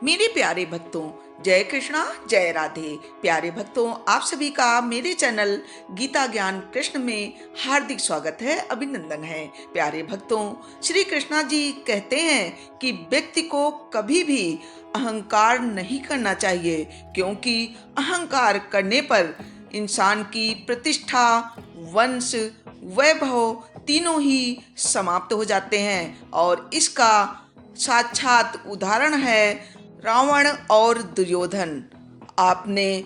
मेरे प्यारे भक्तों, जय कृष्णा जय राधे। प्यारे भक्तों, आप सभी का मेरे चैनल गीता ज्ञान कृष्ण में हार्दिक स्वागत है, अभिनंदन है। प्यारे भक्तों, श्री कृष्णा जी कहते हैं कि व्यक्ति को कभी भी अहंकार नहीं करना चाहिए, क्योंकि अहंकार करने पर इंसान की प्रतिष्ठा, वंश, वैभव तीनों ही समाप्त हो जाते हैं। और इसका साक्षात उदाहरण है रावण और दुर्योधन। आपने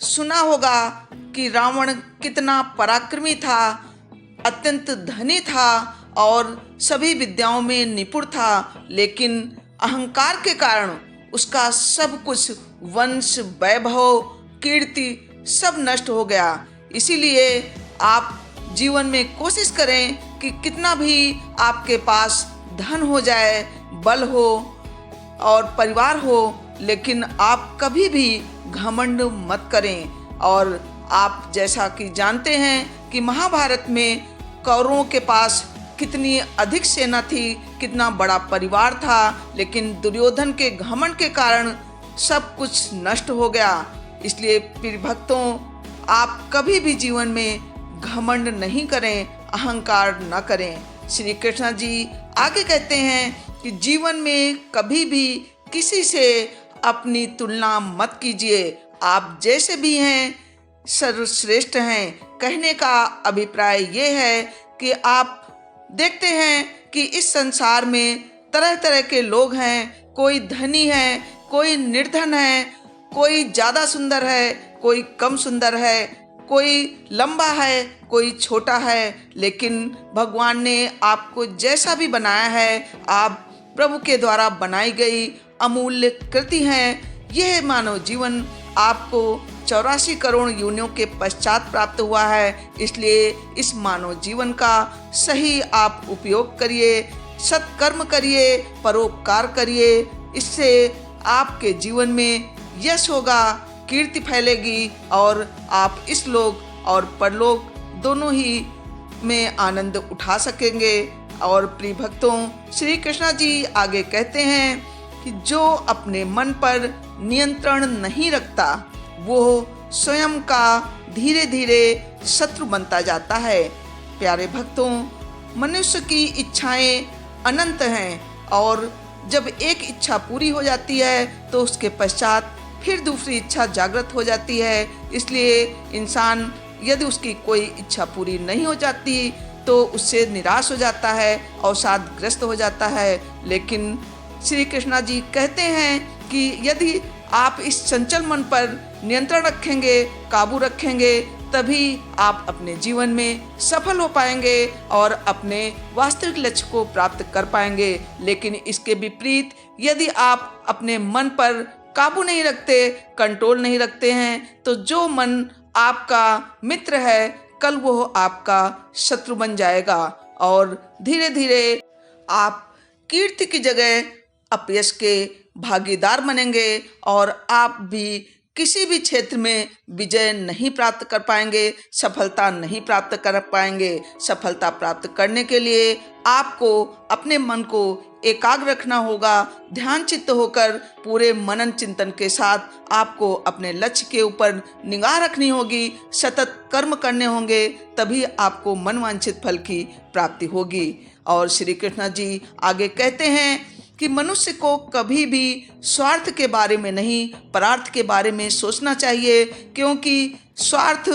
सुना होगा कि रावण कितना पराक्रमी था, अत्यंत धनी था और सभी विद्याओं में निपुण था, लेकिन अहंकार के कारण उसका सब कुछ, वंश, वैभव, कीर्ति सब नष्ट हो गया। इसीलिए आप जीवन में कोशिश करें कि कितना भी आपके पास धन हो जाए, बल हो और परिवार हो, लेकिन आप कभी भी घमंड मत करें। और आप जैसा कि जानते हैं कि महाभारत में कौरवों के पास कितनी अधिक सेना थी, कितना बड़ा परिवार था, लेकिन दुर्योधन के घमंड के कारण सब कुछ नष्ट हो गया। इसलिए प्रिय भक्तों, आप कभी भी जीवन में घमंड नहीं करें, अहंकार न करें। श्री कृष्ण जी आगे कहते हैं कि जीवन में कभी भी किसी से अपनी तुलना मत कीजिए। आप जैसे भी हैं सर्वश्रेष्ठ हैं। कहने का अभिप्राय ये है कि आप देखते हैं कि इस संसार में तरह तरह के लोग हैं। कोई धनी है, कोई निर्धन है, कोई ज़्यादा सुंदर है, कोई कम सुंदर है, कोई लंबा है, कोई छोटा है, लेकिन भगवान ने आपको जैसा भी बनाया है, आप प्रभु के द्वारा बनाई गई अमूल्य कृति हैं। यह मानव जीवन आपको 84 करोड़ योनियों के पश्चात प्राप्त हुआ है। इसलिए इस मानव जीवन का सही आप उपयोग करिए, सत्कर्म करिए, परोपकार करिए। इससे आपके जीवन में यश होगा, कीर्ति फैलेगी और आप इस लोक और परलोक दोनों ही में आनंद उठा सकेंगे। और प्रिय भक्तों, श्री कृष्णा जी आगे कहते हैं कि जो अपने मन पर नियंत्रण नहीं रखता, वो स्वयं का धीरे धीरे शत्रु बनता जाता है। प्यारे भक्तों, मनुष्य की इच्छाएं अनंत हैं और जब एक इच्छा पूरी हो जाती है तो उसके पश्चात फिर दूसरी इच्छा जागृत हो जाती है। इसलिए इंसान यदि उसकी कोई इच्छा पूरी नहीं हो जाती तो उससे निराश हो जाता है, अवसादग्रस्त हो जाता है। लेकिन श्री कृष्णा जी कहते हैं कि यदि आप इस चंचल मन पर नियंत्रण रखेंगे, काबू रखेंगे, तभी आप अपने जीवन में सफल हो पाएंगे और अपने वास्तविक लक्ष्य को प्राप्त कर पाएंगे। लेकिन इसके विपरीत यदि आप अपने मन पर काबू नहीं रखते, कंट्रोल नहीं रखते हैं, तो जो मन आपका मित्र है, कल वो आपका शत्रु बन जाएगा और धीरे धीरे आप कीर्ति की जगह अपयश के भागीदार बनेंगे और आप भी किसी भी क्षेत्र में विजय नहीं प्राप्त कर पाएंगे, सफलता नहीं प्राप्त कर पाएंगे। सफलता प्राप्त करने के लिए आपको अपने मन को एकाग्र रखना होगा। ध्यान चित्त होकर पूरे मनन चिंतन के साथ आपको अपने लक्ष्य के ऊपर निगाह रखनी होगी, सतत कर्म करने होंगे, तभी आपको मनवांछित फल की प्राप्ति होगी। और श्री कृष्ण जी आगे कहते हैं कि मनुष्य को कभी भी स्वार्थ के बारे में नहीं, परार्थ के बारे में सोचना चाहिए, क्योंकि स्वार्थ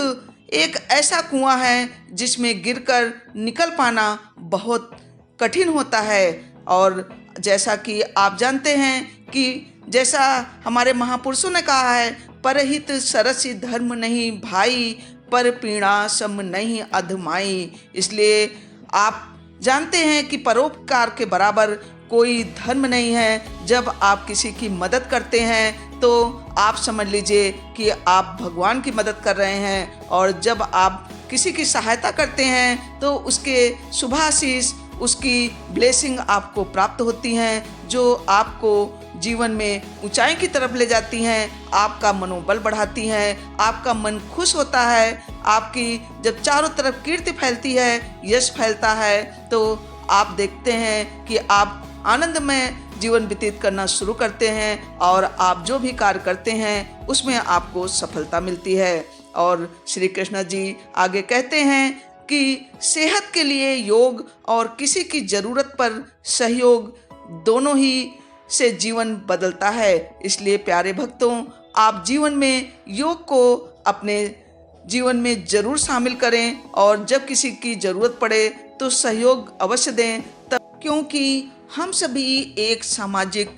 एक ऐसा कुआं है जिसमें गिरकर निकल पाना बहुत कठिन होता है। और जैसा कि आप जानते हैं कि जैसा हमारे महापुरुषों ने कहा है, परहित सरसी धर्म नहीं भाई, पर पीड़ा सम नहीं अधमाई। इसलिए आप जानते हैं कि परोपकार के बराबर कोई धर्म नहीं है। जब आप किसी की मदद करते हैं तो आप समझ लीजिए कि आप भगवान की मदद कर रहे हैं, और जब आप किसी की सहायता करते हैं तो उसके शुभाशीष, उसकी ब्लेसिंग आपको प्राप्त होती हैं, जो आपको जीवन में ऊंचाई की तरफ ले जाती हैं, आपका मनोबल बढ़ाती हैं, आपका मन खुश होता है। आपकी जब चारों तरफ कीर्ति फैलती है, यश फैलता है, तो आप देखते हैं कि आप आनंद में जीवन व्यतीत करना शुरू करते हैं और आप जो भी कार्य करते हैं उसमें आपको सफलता मिलती है। और श्री कृष्ण जी आगे कहते हैं कि सेहत के लिए योग और किसी की जरूरत पर सहयोग दोनों ही से जीवन बदलता है। इसलिए प्यारे भक्तों, आप जीवन में योग को अपने जीवन में जरूर शामिल करें और जब किसी की जरूरत पड़े तो सहयोग अवश्य दें, तब क्योंकि हम सभी एक सामाजिक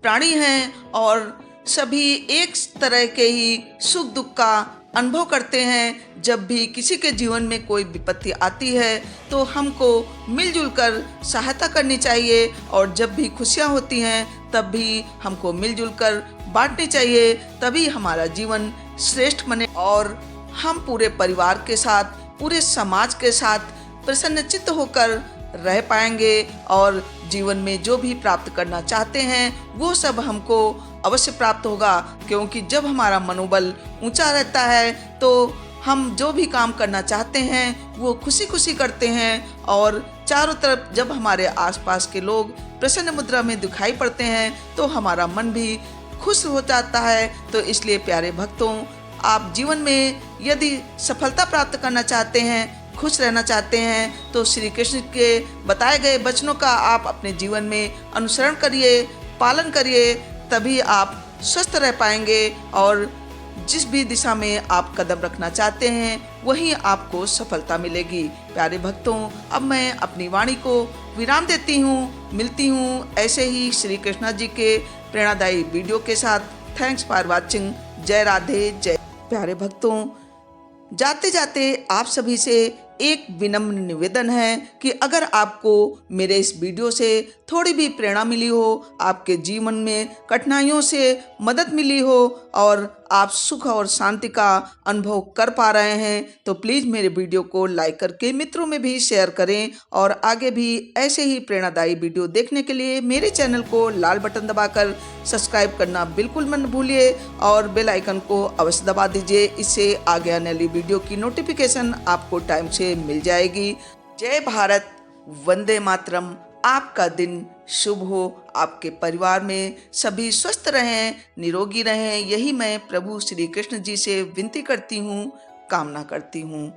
प्राणी हैं और सभी एक तरह के ही सुख दुख का अनुभव करते हैं। जब भी किसी के जीवन में कोई विपत्ति आती है तो हमको मिलजुल कर सहायता करनी चाहिए और जब भी खुशियां होती हैं तब भी हमको मिलजुल कर बांटनी चाहिए, तभी हमारा जीवन श्रेष्ठ बने और हम पूरे परिवार के साथ, पूरे समाज के साथ प्रसन्नचित्त होकर रह पाएंगे और जीवन में जो भी प्राप्त करना चाहते हैं वो सब हमको अवश्य प्राप्त होगा। क्योंकि जब हमारा मनोबल ऊंचा रहता है तो हम जो भी काम करना चाहते हैं वो खुशी खुशी करते हैं और चारों तरफ जब हमारे आसपास के लोग प्रसन्न मुद्रा में दिखाई पड़ते हैं तो हमारा मन भी खुश हो जाता है। तो इसलिए प्यारे भक्तों, आप जीवन में यदि सफलता प्राप्त करना चाहते हैं, खुश रहना चाहते हैं, तो श्री कृष्ण के बताए गए वचनों का आप अपने जीवन में अनुसरण करिए, पालन करिए, तभी आप स्वस्थ रह पाएंगे और जिस भी दिशा में आप कदम रखना चाहते हैं वहीं आपको सफलता मिलेगी। प्यारे भक्तों, अब मैं अपनी वाणी को विराम देती हूँ। मिलती हूँ ऐसे ही श्री कृष्ण जी के प्रेरणादायी वीडियो के साथ। Thanks for watching. जय राधे जय। प्यारे भक्तों, जाते जाते आप सभी से एक विनम्र निवेदन है कि अगर आपको मेरे इस वीडियो से थोड़ी भी प्रेरणा मिली हो, आपके जीवन में कठिनाइयों से मदद मिली हो और आप सुख और शांति का अनुभव कर पा रहे हैं, तो प्लीज़ मेरे वीडियो को लाइक करके मित्रों में भी शेयर करें और आगे भी ऐसे ही प्रेरणादायी वीडियो देखने के लिए मेरे चैनल को लाल बटन दबाकर सब्सक्राइब करना बिल्कुल मत भूलिए और बेल आइकन को अवश्य दबा दीजिए। इससे आगे आने वाली वीडियो की नोटिफिकेशन आपको टाइम से मिल जाएगी। जय भारत, वंदे मातरम। आपका दिन शुभ हो, आपके परिवार में सभी स्वस्थ रहें, निरोगी रहें, यही मैं प्रभु श्री कृष्ण जी से विनती करती हूँ, कामना करती हूँ।